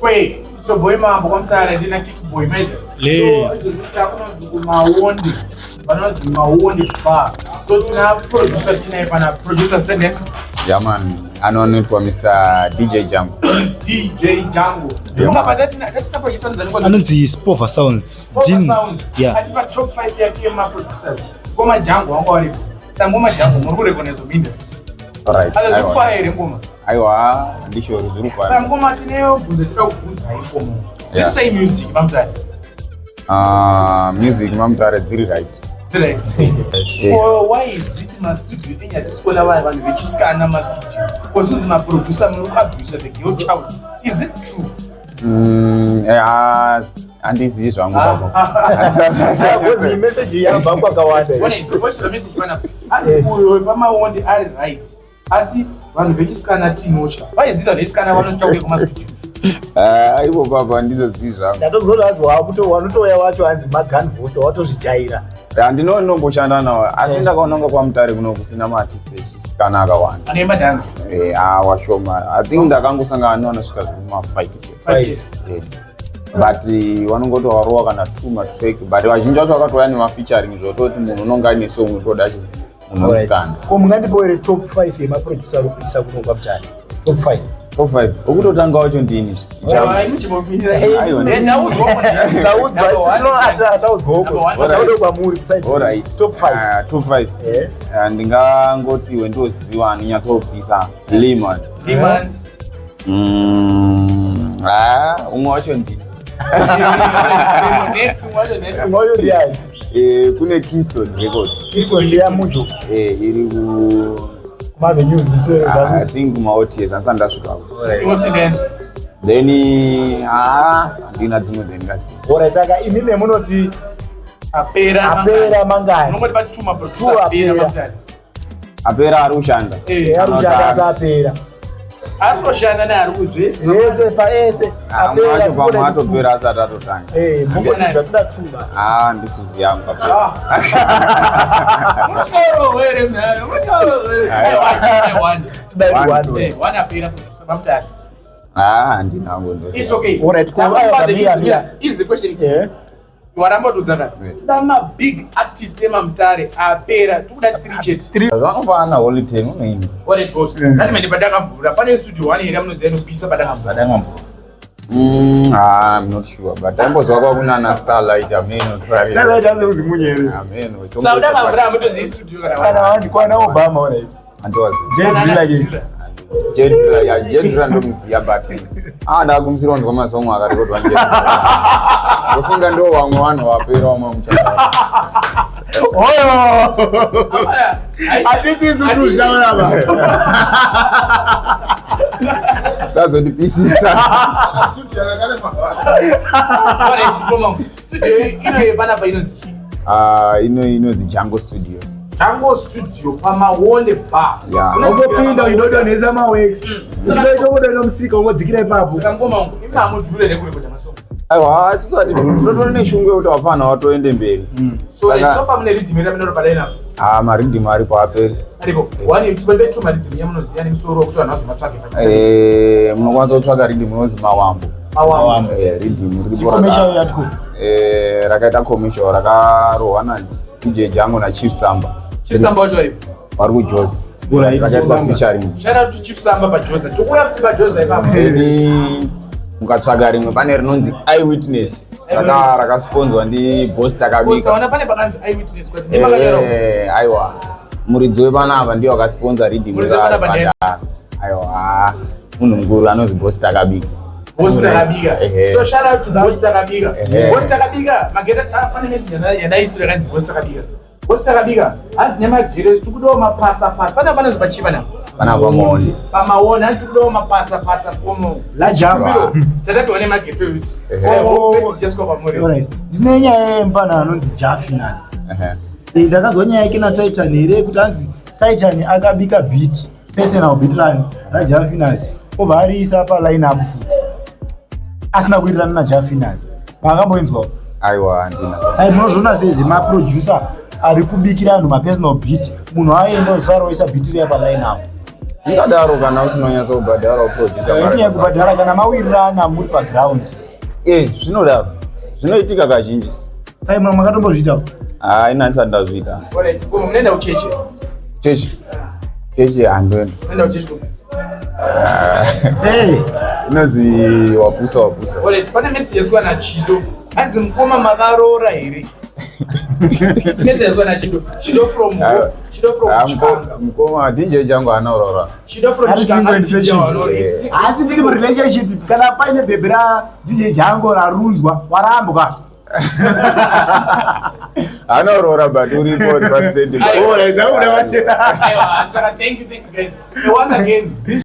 Wait, so boy mambo kwa Mutare ndina kick boy maize. So izo zitakuno mawondi. Vanonzi mawondi bar. So tina producer tina ipana producer stand German anoitwa Mr. DJ Django. DJ Django. Ungapata tina producer nzani kwa anonzi Spova Sounds. Yeah. Atipa top 5 yake ma producers. Koma Django wangu walipo. Sangoma Django muri kurekoneza industry. Alright. Ala kufaire ngoma. Aiwa ndisho ruzurufa. Sangoma tineyo bunze tika kubunza ingoma. Let's say music Mutare. Music Mutare ziri right. Right. Why is it my studio in your school and we just scan my studio? Because it's my producer, my producer, the girl child. Is it true? Yeah, and this is wrong. What's the message you have about Kawade? When I propose the message, when I want the art right, I see when we just scan a Timocha. Why is it that this kind of one talking about my studio? Ivo baba ndizo zizva. Ndatozorazwa wanotoya wacho anzi magun voice watozvijaira. Ndinonomboshanda nawo asi ndakaonanga kwa Mutare kuno kusina ma-artist kana akawanda. Anemba dance. Washoma. I think ndakangosangana nanosvika kuma-5. But vanongoti warowa kana 2 matrack but vazhinji vacho vakatouya nema-featuring zvototi munhu unonga ane song unotoda unosikanda. Ko mungandipoere top 5 yemaproducer arikuisa kuno kwa Mutare. Top 5. Top 5. Okutotanga wacho ndini. Top 5. Ndingangoti wendoziva ndinyatsopisa Lemon. Umwe wacho ndini. Kune Kingston Records. Kingston ndiya mucho. Iri ku Mother news I think ma-OTS ansandasvika. Then ndina dzimwe dzendingazi. Ora saka imime munoti apera mangani. Unongoti patuma producer apera. Apera ari kushanda. Arikushanda asapera. Arikushanda naari kuzvese. Yese paese apera pamwe atopera asati atotanga. Mumbozidza toda tuba. Ndisuzi yangu. Muchoro were mnalo. Muchoro were. One apera producer Mutare. Ndinango ndo. It's okay. Alright, easy question. Warambotudza dama big artist ema Mutare apera tukuda 3 chete. Zvakafana holiday unoini. What it goes. Ndati mende padanga mvura. Pane studio 1 here munoziva nopisa padanga mvura. I'm not sure, but I'm also going to Starlight. Starlight doesn't use Munyere. So that I'm going to the studio. I'm Obama on it. And was Jet Randomisia battery. Ndagumsira on kama song akati wanje. Ufunga ndo wamwana wapera wamwa mchana. Atiti zutu jawana. That's the pieces. Studio yakale mama. Studio ino bana pa inozi Django Studio. Django Studio pamawonde bar. Unopinda unodoneza ma-works. Sinoita kudono musika ungodzikira ipapo. Saka ngoma wangu imamudhure nekuri kuita masongo. Aiwa, tisati totore neshungu yekuti wafana watoende mberi. So far mune rhythm ira minoro padai napo. Marhythm aripo aperi. Aripo. Wani tipe tu marhythm yamunoziya nemusoro kuti vanhu vazomatsvake pachite. Munokwanisa kutsvaka rhythm inozi mawambo. Rhythm ripo. Commercial yatiko. Rakaita commercial rakarohwa na DJ Django na Chief Samba. Chief Samba wacho aripo. Vari kuJozi. Rakaita featuring. Shout out to Chief Samba paJozi. Tokuya futi paJozi ipapo. Mukatsvaga rimwe pane rinonzi Eyewitness rakasponzwa ndiBoss Takabika. Unaona pane pakanzi Eyewitness kwati nemakanyora. Aiwa. Muridzi wepanapa ndiye wakasponza rhythm ra. Aiwa. Munhu mukuru anonzi Boss Takabika. Boss Takabika. So shout out to Boss Takabika. Boss Takabika mageta pane message yadaisira kanzi Boss Takabika. Boss Takabika asi nemagere tikudowa mapasa pane zipachiva na. Pana pamawonde. Pamawonde antikudowa mapasa komo. La jamba. Tatapiwa nemageto yuti. Just kwa pamore. Alright. Ndine nyaya yempana anonzi Jaffinas. Ndakazwa nyaya yake na Titan here kuti anzi Titan akabika beat personal beat run na Jaffinas. Obva ariisa pa line up futi. Asina kuitirana na Jaffinas. Makamboinzwa. Aiwa ndina. Munozviona sezvi ma-producer ari kubikira vanhu ma-personal beat. Munhu aenda uzaro oisa beat riya pa line up. ingadaro kana usinonyatsa kubhadhara uproducer isinya kubhadhara kana mawirirana muri paground zvinodaro zvinoitika kazhinji. sai mwana makatombozviita inanisa ndazviita. Alright, munoenda kucheche? Cheche handoenda. Munoenda kucheche? Inozi wapusa. Alright, pane message yaswa na Chido. Hanzi mukoma makaroora here. Message yaswa na Chido from Chicago. Mukoma DJ jangu anaurora. Chido from Chicago. Asi kuti mu relationship kana paine bebe ra DJ jangu rarunzwa warambwa. Anaurora but uripo president. Alright, Thank you guys. Once again.